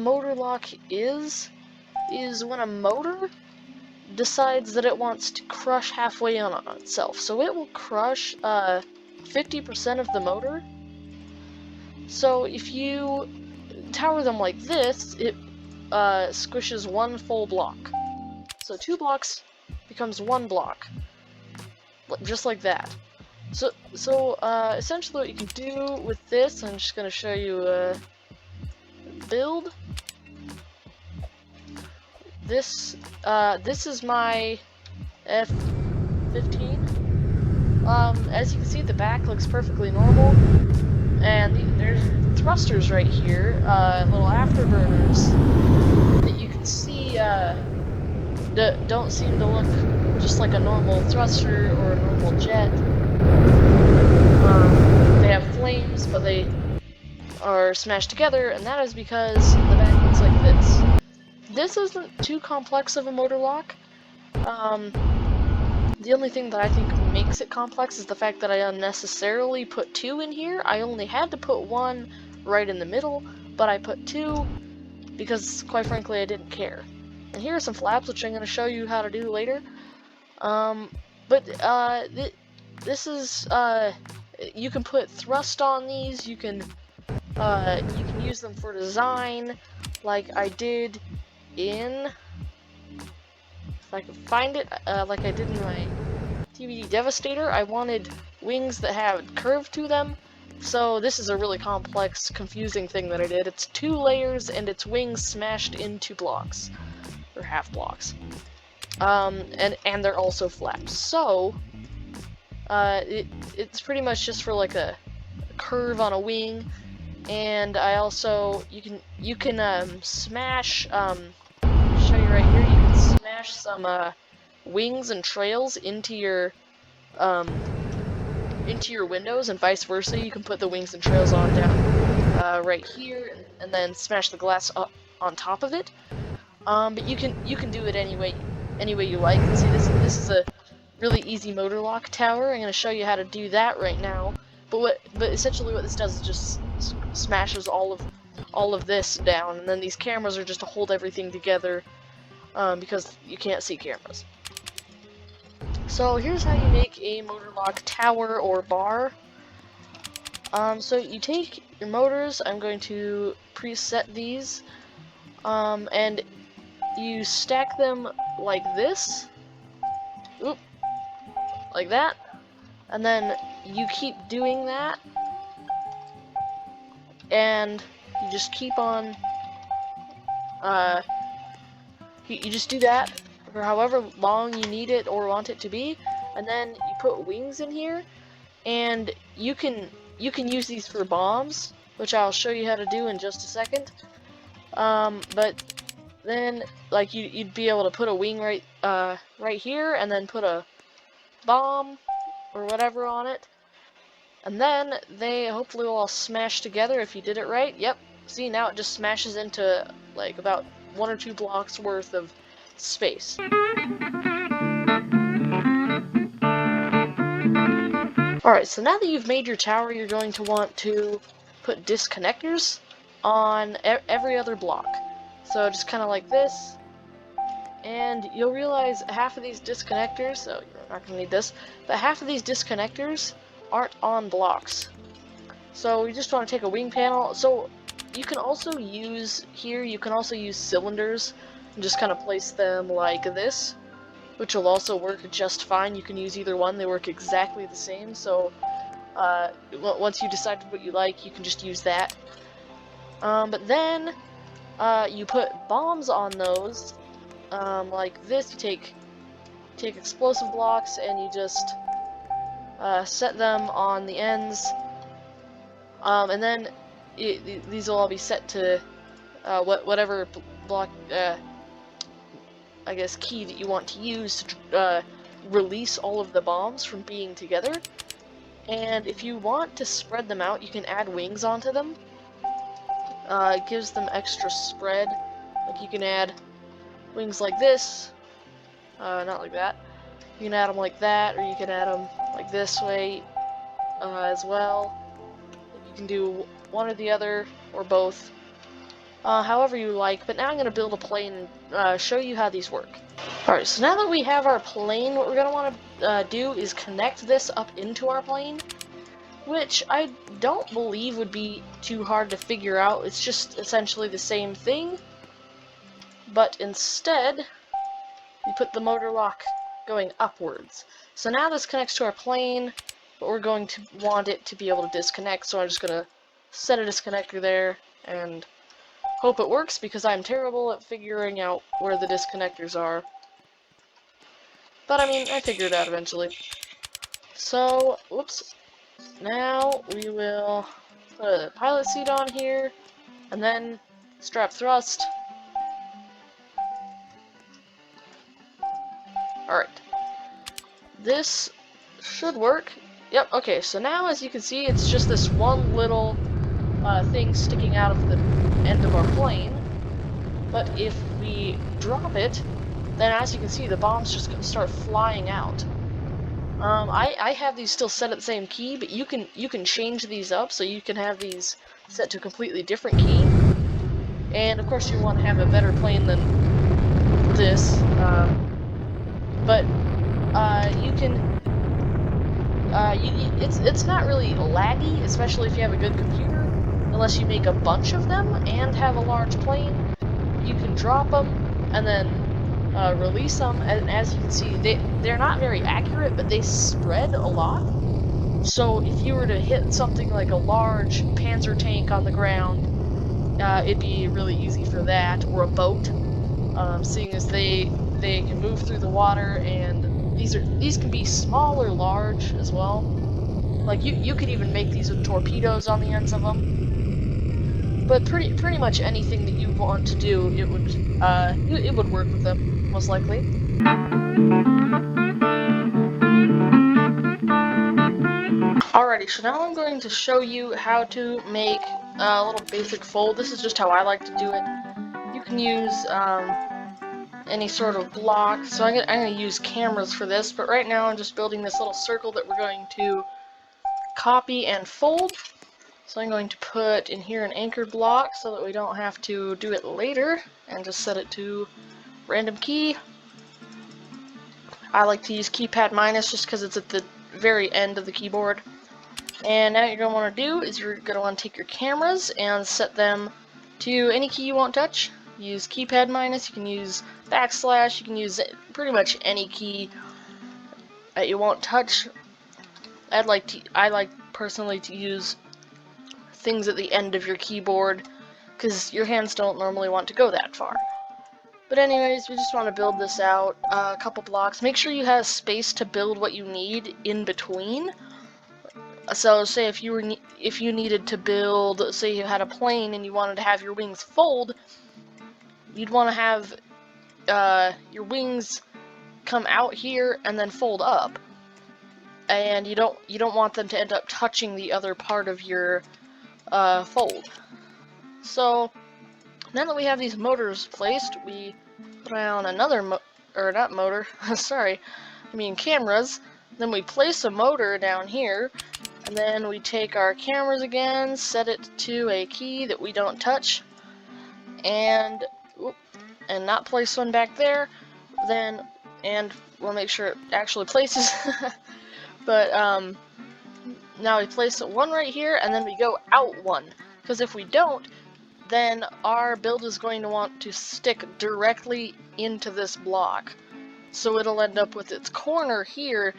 motor lock is when a motor decides that it wants to crush halfway on itself. So it will crush 50% of the motor. So if you tower them like this, it squishes one full block. So 2 blocks becomes 1 block. Just like that. So essentially what you can do with this, I'm just going to show you a build. This is my F15. As you can see, the back looks perfectly normal, and there's thrusters right here, little afterburners that you can see don't seem to look just like a normal thruster or a normal jet. They have flames, but they are smashed together, and that is because the back looks like this. This isn't too complex of a motor lock. The only thing that I think makes it complex is the fact that I unnecessarily put 2 in here. I only had to put 1 right in the middle, but I put 2 because, quite frankly, I didn't care. And here are some flaps, which I'm going to show you how to do later. This is, you can put thrust on these, you can use them for design, like I did in, if I can find it, like I did in my TBD Devastator. I wanted wings that had curve to them, so this is a really complex, confusing thing that I did. It's 2 layers and it's wings smashed into blocks, or half blocks. And they're also flaps. So, it's pretty much just for like a curve on a wing, and I also, you can smash, show you right here, you can smash some, wings and trails into your windows, and vice versa. You can put the wings and trails on down, right here, and then smash the glass up on top of it. But you can do it any way you like. See, this is a really easy motor lock tower. I'm going to show you how to do that right now. But essentially what this does is just smashes all of this down, and then these cameras are just to hold everything together, because you can't see cameras. So here's how you make a motor lock tower or bar. So you take your motors. I'm going to preset these, and you stack them like this. Oop, like that. And then you keep doing that, and you just keep on, you just do that for however long you need it or want it to be, and then you put wings in here, and you can use these for bombs, which I'll show you how to do in just a second. But then, like, you'd be able to put a wing right here, and then put a bomb or whatever on it, and then they hopefully will all smash together if you did it right. Yep, see, now it just smashes into like about 1 or 2 blocks worth of space. Alright, so now that you've made your tower, you're going to want to put disconnectors on every other block. So just kind of like this, and you'll realize half of these disconnectors, so you're not going to need this, but half of these disconnectors aren't on blocks. So we just want to take a wing panel. So you can also use cylinders and just kind of place them like this, which will also work just fine. You can use either one, they work exactly the same. So once you decided what you like, you can just use that. But then you put bombs on those, like this. You take explosive blocks and you just set them on the ends, and then these will all be set to whatever block, I guess, key that you want to use to release all of the bombs from being together. And if you want to spread them out, you can add wings onto them. It gives them extra spread. Like, you can add wings like this, not like that. You can add them like that, or you can add them like this way as well. You can do one or the other, or both. however you like, but now I'm going to build a plane and show you how these work. Alright, so now that we have our plane, what we're going to want to do is connect this up into our plane, which I don't believe would be too hard to figure out. It's just essentially the same thing, but instead, we put the motor lock going upwards. So now this connects to our plane, but we're going to want it to be able to disconnect, so I'm just going to set a disconnector there and hope it works, because I'm terrible at figuring out where the disconnectors are. But I mean, I figured it out eventually. So, whoops. Now we will put a pilot seat on here, and then strap thrust. Alright. This should work. Yep, okay, so now as you can see, it's just this one little thing sticking out of the end of our plane. But if we drop it, then as you can see, the bomb's just gonna start flying out. I have these still set at the same key, but you can change these up, so you can have these set to a completely different key. And of course, you want to have a better plane than this, but you can. It's not really laggy, especially if you have a good computer, unless you make a bunch of them and have a large plane. You can drop them and then release them, and as you can see, they're not very accurate, but they spread a lot. So if you were to hit something like a large panzer tank on the ground, it'd be really easy for that, or a boat, seeing as they can move through the water, and these can be small or large as well. Like you could even make these with torpedoes on the ends of them. But pretty much anything that you want to do, it would work with them, most likely. Alrighty, so now I'm going to show you how to make a little basic fold. This is just how I like to do it. You can use any sort of block. So I'm going to use cameras for this, but right now I'm just building this little circle that we're going to copy and fold. So I'm going to put in here an anchored block so that we don't have to do it later, and just set it to random key. I like to use keypad minus just because it's at the very end of the keyboard. And now what you're going to want to do is you're going to want to take your cameras and set them to any key you won't touch. Use keypad minus, you can use backslash, you can use pretty much any key that you won't touch. I like personally to use things at the end of your keyboard, because your hands don't normally want to go that far. But anyways, we just want to build this out, a couple blocks. Make sure you have space to build what you need in between. So say if you needed to build, say you had a plane and you wanted to have your wings fold, you'd want to have your wings come out here and then fold up, and you don't want them to end up touching the other part of your fold. So now that we have these motors placed, we put on another sorry, I mean cameras. Then we place a motor down here, and then we take our cameras again, set it to a key that we don't touch, and not place one back there. And we'll make sure it actually places. But now we place one right here, and then we go out one, because if we don't, then our build is going to want to stick directly into this block. So it'll end up with its corner here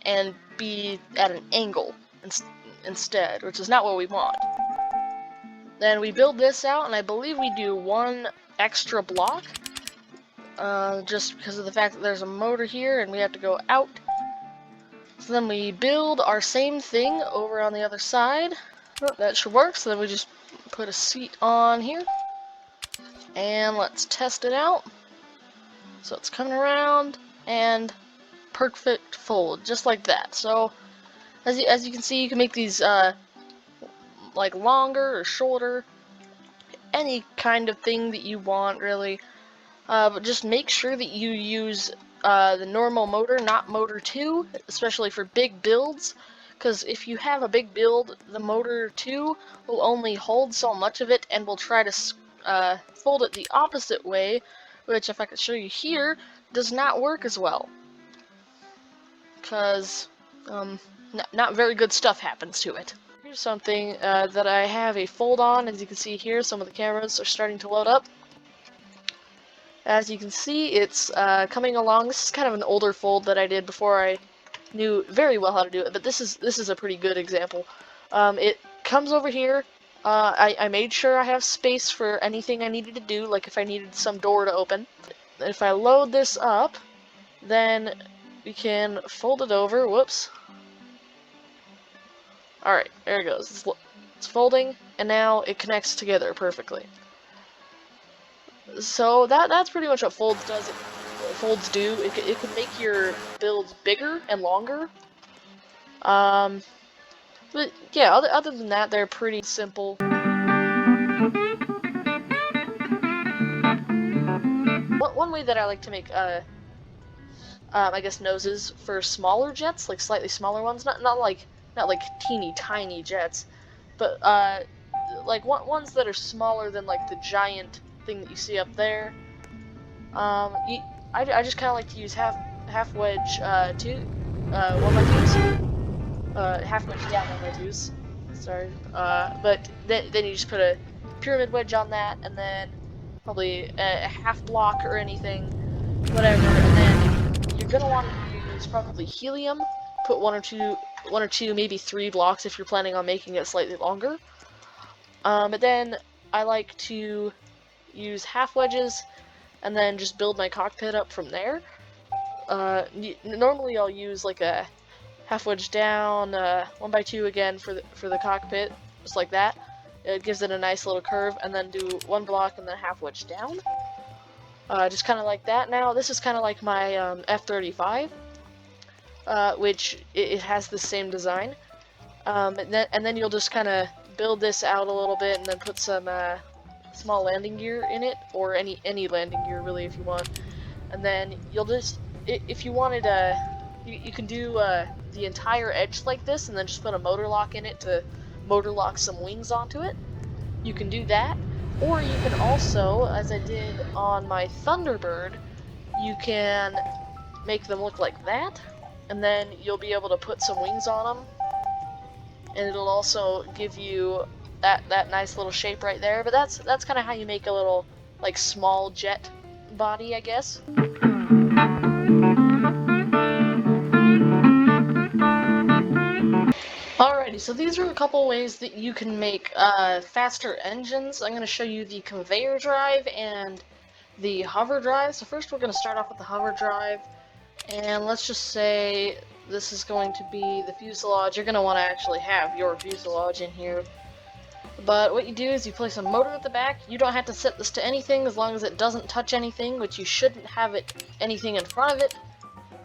and be at an angle instead, which is not what we want. Then we build this out, and I believe we do one extra block, just because of the fact that there's a motor here and we have to go out. So then we build our same thing over on the other side. Oh, that should work. So then we just put a seat on here, and let's test it out. So it's coming around, and perfect fold, just like that. So as you can see, you can make these like longer or shorter, any kind of thing that you want, really. But just make sure that you use the normal motor, not motor 2, especially for big builds, because if you have a big build, the motor 2 will only hold so much of it and will try to fold it the opposite way, which if I could show you here, does not work as well. Because not very good stuff happens to it. Here's something that I have a fold on. As you can see here, some of the cameras are starting to load up. As you can see, it's coming along. This is kind of an older fold that I did before I knew very well how to do it, but this is a pretty good example. It comes over here. I made sure I have space for anything I needed to do, like if I needed some door to open. If I load this up, then we can fold it over. Whoops. Alright, there it goes. It's folding, and now it connects together perfectly. So that's pretty much what folds does. Folds do. It can make your builds bigger and longer. But yeah, other than that, they're pretty simple. One way that I like to make I guess noses for smaller jets, like slightly smaller ones, not like teeny tiny jets, but like ones that are smaller than like the giant thing that you see up there. I just kind of like to use half wedge 1x2s, half wedge down 1x2s. Sorry, but then you just put a pyramid wedge on that, and then probably a half block or anything, whatever, and then you're gonna want to use probably helium. Put one or two, maybe 3 blocks if you're planning on making it slightly longer. But then I like to use half wedges and then just build my cockpit up from there. Normally I'll use like a half wedge down, 1x2 again for the cockpit, just like that. It gives it a nice little curve, and then do 1 block and then half wedge down. Just kind of like that. Now this is kind of like my F-35, which it has the same design. And then you'll just kind of build this out a little bit, and then put some small landing gear in it, or any landing gear really if you want. And then you'll just, if you wanted you can do the entire edge like this, and then just put a motor lock in it to motor lock some wings onto it. You can do that, or you can also, as I did on my Thunderbird, you can make them look like that, and then you'll be able to put some wings on them, and it'll also give you that nice little shape right there. But that's kind of how you make a little like small jet body, I guess. Alrighty, so these are a couple ways that you can make faster engines. I'm going to show you the conveyor drive and the hover drive. So first we're going to start off with the hover drive, and let's just say this is going to be the fuselage. You're going to want to actually have your fuselage in here. But what you do is you place a motor at the back. You don't have to set this to anything as long as it doesn't touch anything, which you shouldn't have anything in front of it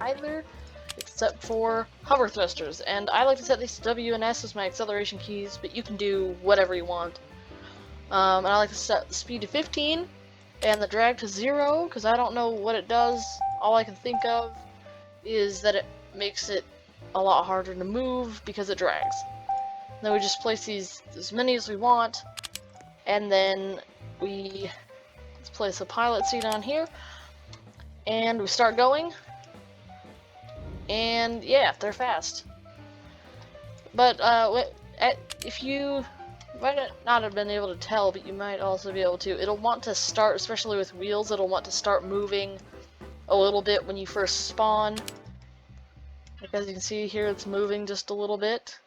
either, except for hover thrusters. And I like to set these to W and S as my acceleration keys, but you can do whatever you want. And I like to set the speed to 15 and the drag to 0, because I don't know what it does. All I can think of is that it makes it a lot harder to move because it drags. Then we just place these as many as we want, and then let's place a pilot seat on here, and we start going. And yeah, they're fast. But if you might not have been able to tell, but you might also be able to, it'll want to start, especially with wheels, it'll want to start moving a little bit when you first spawn. Like as you can see here, it's moving just a little bit.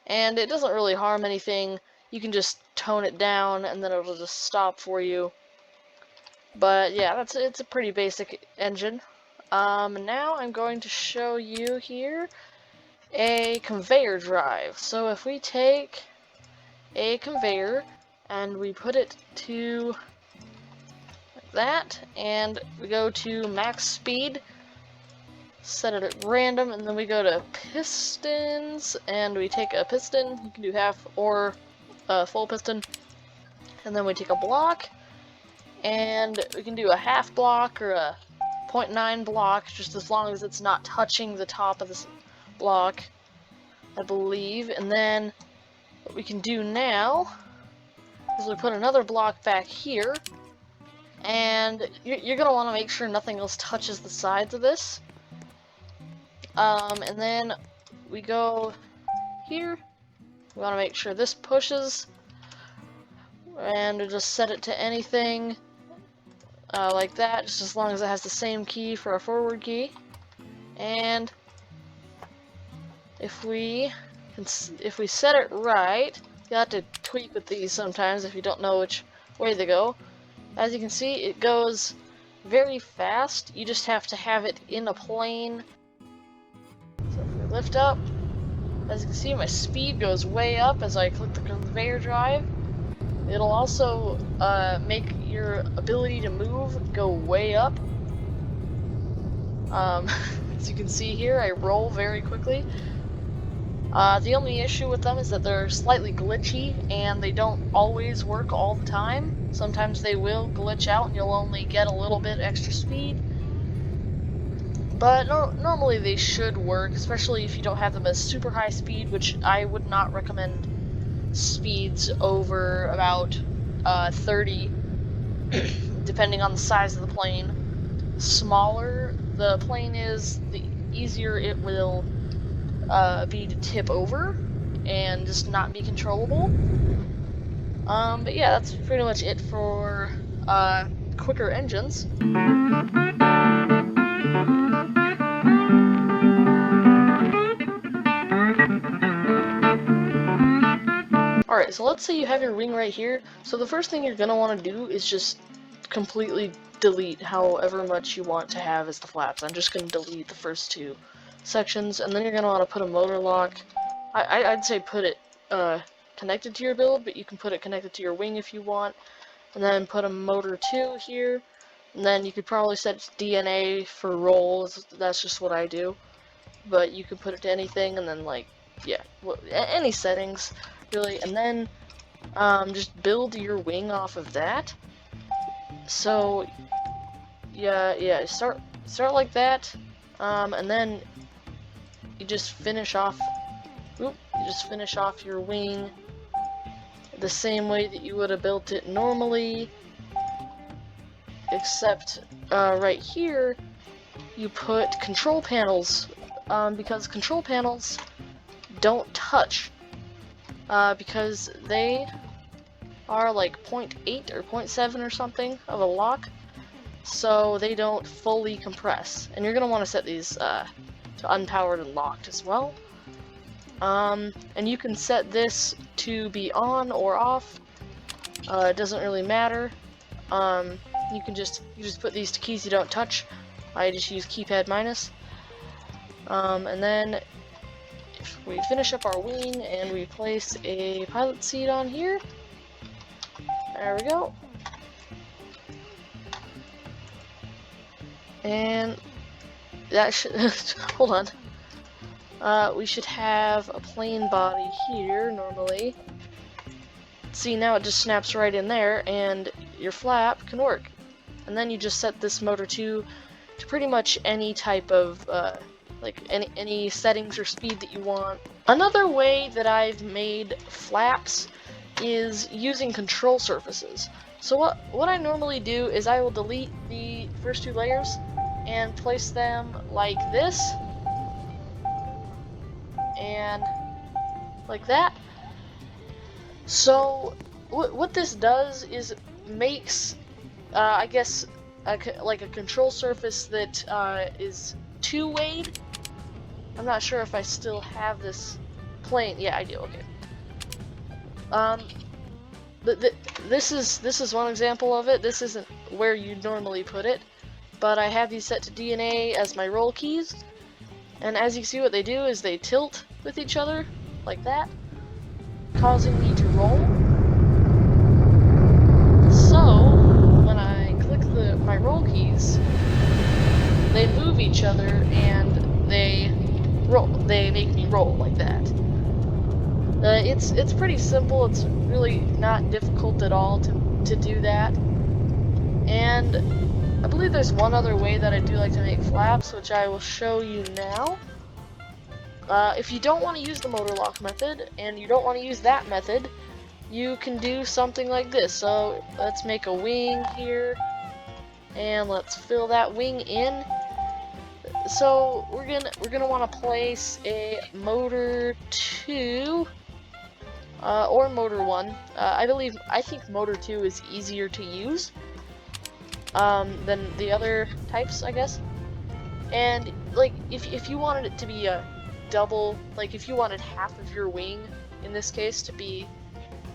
And it doesn't really harm anything. You can just tone it down and then it'll just stop for you. But yeah, it's a pretty basic engine. Now I'm going to show you here a conveyor drive. So if we take a conveyor and we put it to like that, and we go to max speed, set it at random, and then we go to pistons, and we take a piston. You can do half or a full piston, and then we take a block, and we can do a half block or a 0.9 block, just as long as it's not touching the top of this block, I believe. And then what we can do now is we put another block back here, and you're gonna want to make sure nothing else touches the sides of this. And then we go here. We want to make sure this pushes, and we just set it to anything like that, just as long as it has the same key for our forward key. And if we set it right, you have to tweak with these sometimes if you don't know which way they go. As you can see, it goes very fast. You just have to have it in a plane. So if we lift up, as you can see, my speed goes way up as I click the conveyor drive. It'll also make your ability to move go way up. As you can see here, I roll very quickly. The only issue with them is that they're slightly glitchy and they don't always work all the time. Sometimes they will glitch out and you'll only get a little bit extra speed. But normally they should work, especially if you don't have them at super high speed, which I would not recommend speeds over about 30, depending on the size of the plane. Smaller the plane is, the easier it will be to tip over and just not be controllable. But yeah, that's pretty much it for quicker engines. Alright, so let's say you have your wing right here. So the first thing you're going to want to do is just completely delete however much you want to have as the flaps. I'm just going to delete the first two sections, and then you're going to want to put a motor lock. I'd say put it connected to your build, but you can put it connected to your wing if you want. And then put a motor 2 here, and then you could probably set DNA for rolls. That's just what I do. But you can put it to anything, and then like, yeah, any settings really, and then just build your wing off of that. So yeah, start like that, and then you just finish off. You just finish off your wing the same way that you would have built it normally, except right here you put control panels, because control panels don't touch, because they are like 0.8 or 0.7 or something of a lock, so they don't fully compress. And you're going to want to set these to unpowered and locked as well. And you can set this to be on or off. It doesn't really matter. You just put these to keys you don't touch. I just use keypad minus. And then if we finish up our wing and we place a pilot seat on here, there we go. And that should hold on. We should have a plain body here normally. See, now it just snaps right in there and your flap can work. And then you just set this motor 2 to pretty much any type of like any settings or speed that you want. Another way that I've made flaps is using control surfaces. So what I normally do is I will delete the first 2 layers and place them like this and like that. So what this does is makes I guess like a control surface that is 2-wayed. I'm not sure if I still have this plane. Yeah, I do. Okay. This is one example of it. This isn't where you normally put it, but I have these set to DNA as my roll keys, and as you can see, what they do is they tilt with each other like that, causing me to roll. So when I click my roll keys, they move each other and they make me roll like that. It's pretty simple. It's really not difficult at all to do that. And I believe there's one other way that I do like to make flaps, which I will show you now. If you don't want to use the motor lock method and you don't want to use that method, you can do something like this. So let's make a wing here, and let's fill that wing in. So we're gonna want to place a motor 2 or motor 1. I think motor 2 is easier to use than the other types, I guess. And like if you wanted it to be a double, like if you wanted half of your wing in this case to be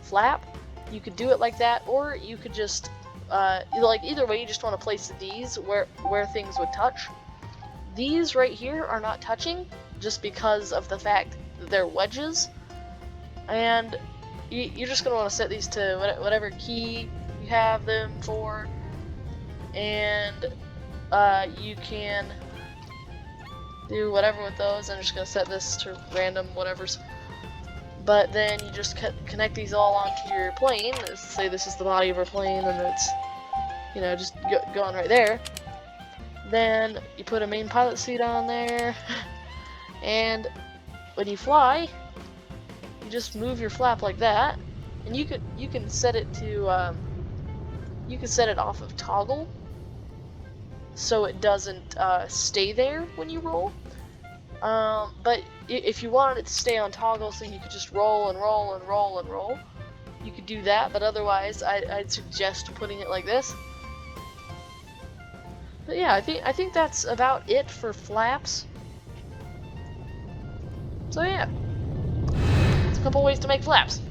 flap, you could do it like that, or you could just like either way, you just want to place these where things would touch. These right here are not touching just because of the fact that they're wedges, and you're just going to want to set these to whatever key you have them for, and you can do whatever with those. I'm just going to set this to random whatevers. But then you just connect these all onto your plane. Let's say this is the body of our plane, and it's, you know, just going right there. Then you put a main pilot seat on there, and when you fly, you just move your flap like that, and you can set it to you can set it off of toggle, so it doesn't stay there when you roll. But if you wanted it to stay on toggle, so you could just roll and roll and roll and roll, you could do that. But otherwise, I'd suggest putting it like this. But yeah, I think that's about it for flaps. So yeah, it's a couple ways to make flaps.